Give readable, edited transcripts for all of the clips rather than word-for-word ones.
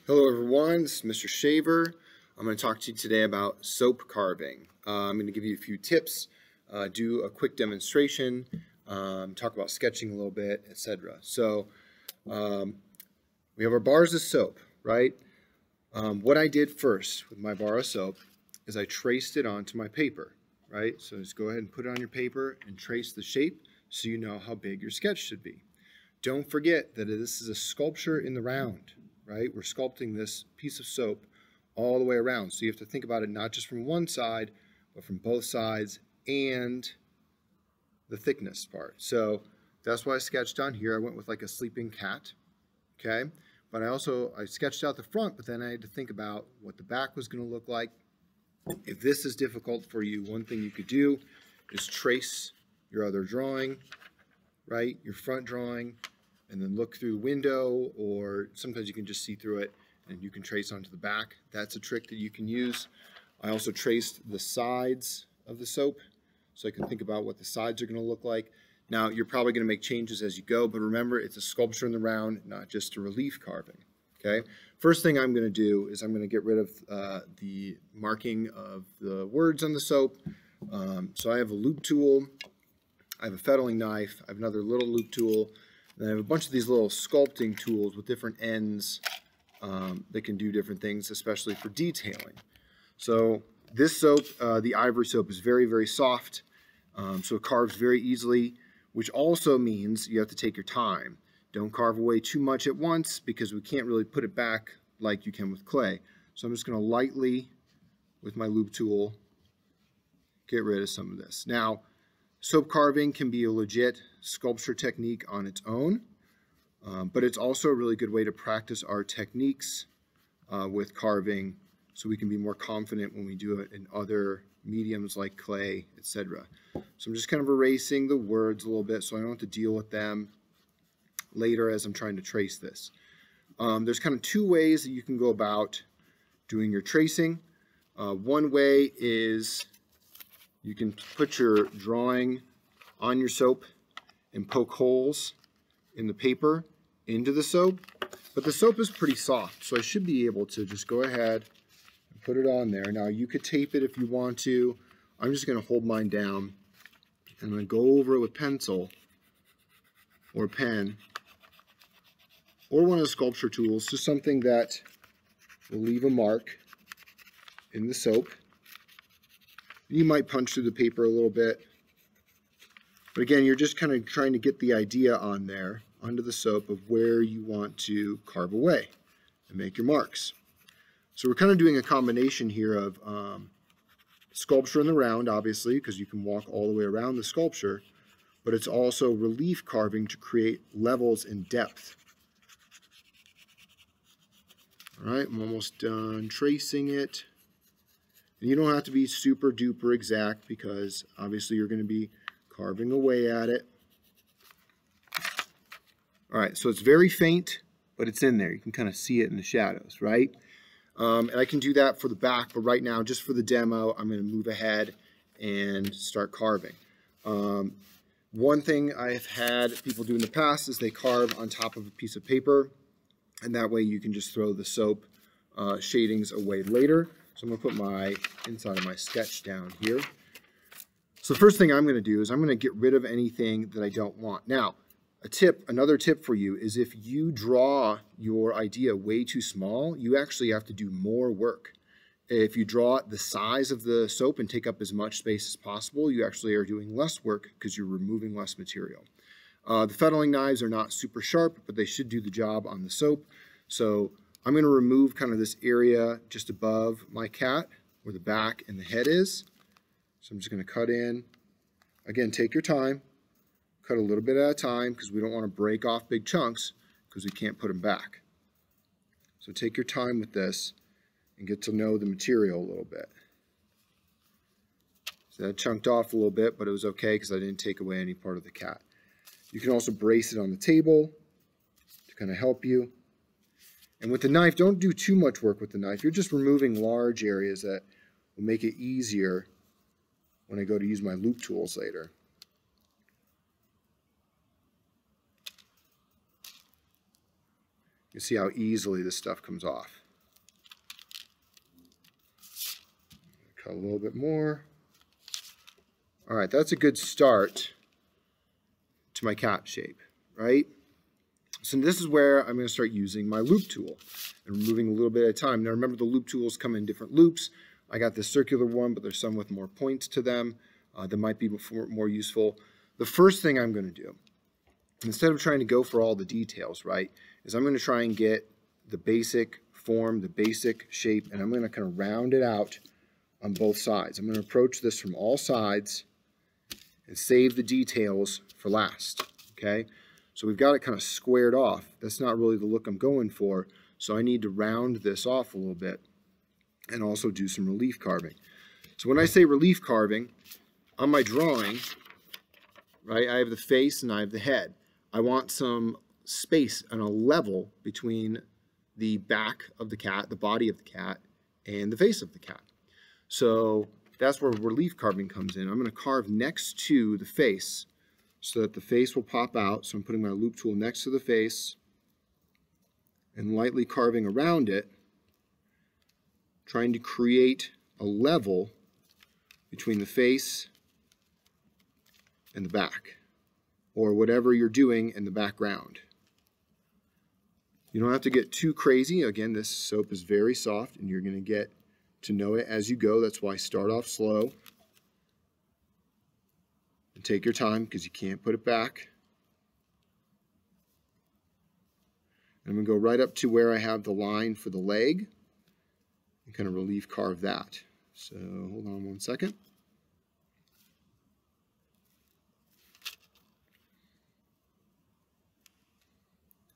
Hello everyone, this is Mr. Shaver. I'm going to talk to you today about soap carving. I'm going to give you a few tips, do a quick demonstration, talk about sketching a little bit, etc. So we have our bars of soap, right? What I did first with my bar of soap is I traced it onto my paper, right? So just go ahead and put it on your paper and trace the shape so you know how big your sketch should be. Don't forget that this is a sculpture in the round. Right? We're sculpting this piece of soap all the way around. So you have to think about it not just from one side, but from both sides and the thickness part. So that's why I sketched on here. I went with like a sleeping cat, okay? But I sketched out the front, but then I had to think about what the back was going to look like. If this is difficult for you, one thing you could do is trace your other drawing, right? Your front drawing, and then look through the window, or sometimes you can just see through it and you can trace onto the back. That's a trick that you can use. I also traced the sides of the soap so I can think about what the sides are going to look like. Now, you're probably going to make changes as you go, but remember, it's a sculpture in the round, not just a relief carving. Okay. First thing I'm going to do is I'm going to get rid of the marking of the words on the soap. So I have a loop tool, I have a fettling knife, I have another little loop tool. Then I have a bunch of these little sculpting tools with different ends that can do different things, especially for detailing. So this soap, the ivory soap, is very, very soft, so it carves very easily, which also means you have to take your time. Don't carve away too much at once because we can't really put it back like you can with clay. So I'm just going to lightly, with my loop tool, get rid of some of this. Now, soap carving can be a legit sculpture technique on its own, but it's also a really good way to practice our techniques with carving so we can be more confident when we do it in other mediums like clay, etc. So I'm just kind of erasing the words a little bit so I don't have to deal with them later as I'm trying to trace this. There's kind of two ways that you can go about doing your tracing. One way is you can put your drawing on your soap and poke holes in the paper into the soap. But the soap is pretty soft, so I should be able to just go ahead and put it on there. Now, you could tape it if you want to. I'm just going to hold mine down, and I'm going to go over it with pencil or pen or one of the sculpture tools, just something that will leave a mark in the soap. You might punch through the paper a little bit. But again, you're just kind of trying to get the idea on there, onto the soap, of where you want to carve away and make your marks. So we're kind of doing a combination here of sculpture in the round, obviously, because you can walk all the way around the sculpture, but it's also relief carving to create levels and depth. All right, I'm almost done tracing it. And you don't have to be super duper exact because obviously you're going to be carving away at it. All right, so it's very faint, but it's in there. You can kind of see it in the shadows, right? And I can do that for the back, but right now, just for the demo, I'm going to move ahead and start carving. One thing I've had people do in the past is they carve on top of a piece of paper, and that way you can just throw the soap shadings away later. So I'm going to put my inside of my sketch down here. So the first thing I'm going to do is I'm going to get rid of anything that I don't want. Now, another tip for you is if you draw your idea way too small, you actually have to do more work. If you draw the size of the soap and take up as much space as possible, you actually are doing less work because you're removing less material. The fettling knives are not super sharp, but they should do the job on the soap. So I'm going to remove kind of this area just above my cat where the back and the head is. So I'm just going to cut in. Again, take your time. Cut a little bit at a time because we don't want to break off big chunks because we can't put them back. So take your time with this and get to know the material a little bit. So that chunked off a little bit, but it was okay because I didn't take away any part of the cat. You can also brace it on the table to kind of help you. And with the knife, don't do too much work with the knife. You're just removing large areas that will make it easier when I go to use my loop tools later. You see how easily this stuff comes off. Cut a little bit more. All right, that's a good start to my cat shape, right? So this is where I'm going to start using my loop tool and removing a little bit at a time. Now remember, the loop tools come in different loops. I got this circular one, but there's some with more points to them that might be more useful. The first thing I'm going to do, instead of trying to go for all the details, right, is I'm going to try and get the basic form, the basic shape, and I'm going to kind of round it out on both sides. I'm going to approach this from all sides and save the details for last, okay? So we've got it kind of squared off. That's not really the look I'm going for, so I need to round this off a little bit and also do some relief carving. So when I say relief carving, on my drawing, right, I have the face and I have the head. I want some space and a level between the back of the cat, the body of the cat, and the face of the cat. So that's where relief carving comes in. I'm going to carve next to the face so that the face will pop out. So I'm putting my loop tool next to the face and lightly carving around it, trying to create a level between the face and the back, or whatever you're doing in the background. You don't have to get too crazy. Again, this soap is very soft and you're going to get to know it as you go. That's why start off slow and take your time, because you can't put it back. And I'm going to go right up to where I have the line for the leg and kind of relief carve that. So hold on one second.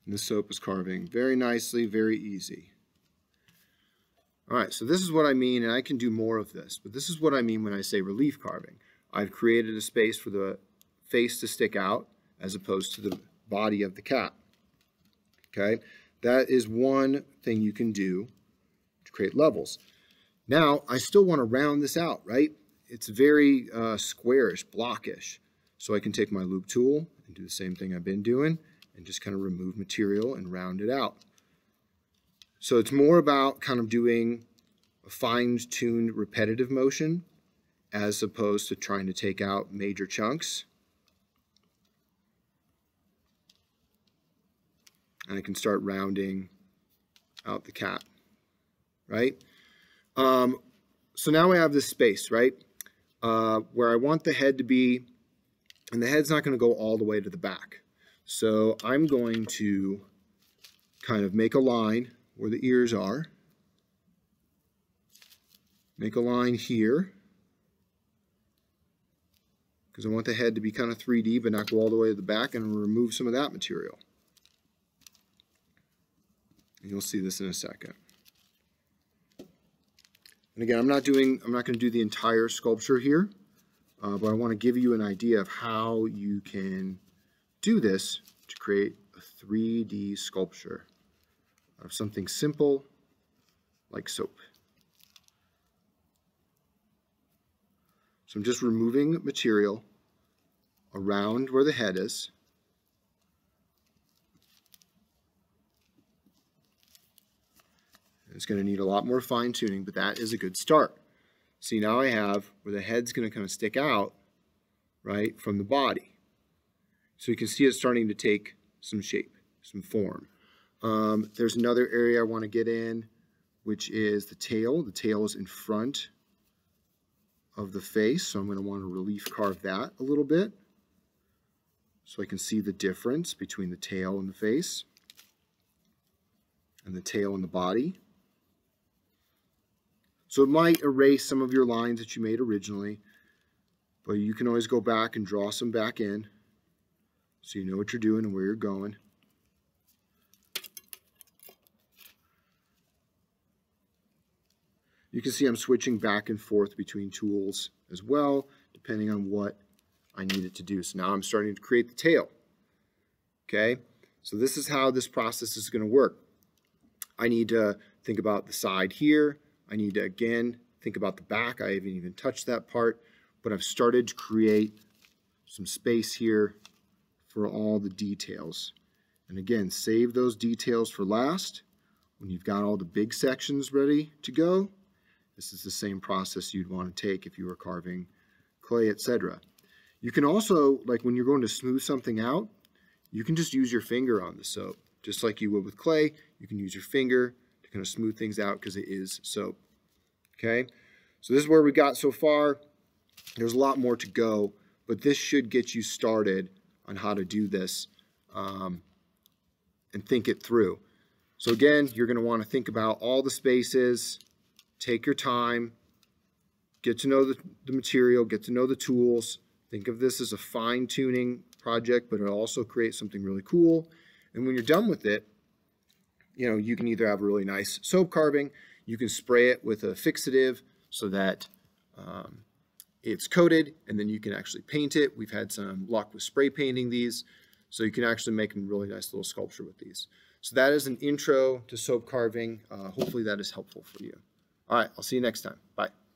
And the soap is carving very nicely, very easy. All right, so this is what I mean, and I can do more of this, but this is what I mean when I say relief carving. I've created a space for the face to stick out as opposed to the body of the cat. Okay, that is one thing you can do to create levels. Now, I still want to round this out, right? It's very squarish, blockish. So I can take my loop tool and do the same thing I've been doing and just kind of remove material and round it out. So it's more about kind of doing a fine-tuned repetitive motion as opposed to trying to take out major chunks. And I can start rounding out the cat, right? So now I have this space, right, where I want the head to be, and the head's not going to go all the way to the back. So I'm going to kind of make a line where the ears are, make a line here, because I want the head to be kind of 3D but not go all the way to the back, and remove some of that material. And you'll see this in a second. And again, I'm not going to do the entire sculpture here, but I want to give you an idea of how you can do this to create a 3D sculpture of something simple like soap. So I'm just removing material around where the head is. It's going to need a lot more fine tuning, but that is a good start. See, now I have where the head's going to kind of stick out, right, from the body. So you can see it starting to take some shape, some form. There's another area I want to get in, which is the tail. The tail is in front of the face, so I'm going to want to relief carve that a little bit so I can see the difference between the tail and the face and the tail and the body. So it might erase some of your lines that you made originally, but you can always go back and draw some back in so you know what you're doing and where you're going. You can see I'm switching back and forth between tools as well, depending on what I need it to do. So now I'm starting to create the tail. Okay, so this is how this process is going to work. I need to think about the side here. I need to, again, think about the back. I haven't even touched that part, but I've started to create some space here for all the details. And again, save those details for last. When you've got all the big sections ready to go, this is the same process you'd want to take if you were carving clay, etc. You can also, like when you're going to smooth something out, you can just use your finger on the soap. Just like you would with clay, you can use your finger to kind of smooth things out because it is soap. Okay, so this is where we got so far. There's a lot more to go, but this should get you started on how to do this and think it through. So again, you're going to want to think about all the spaces, take your time, get to know the material, get to know the tools. Think of this as a fine-tuning project, but it'll also create something really cool. And when you're done with it, you know, you can either have a really nice soap carving, you can spray it with a fixative so that it's coated, and then you can actually paint it. We've had some luck with spray painting these, so you can actually make a really nice little sculpture with these. So that is an intro to soap carving. Hopefully that is helpful for you. All right, I'll see you next time. Bye.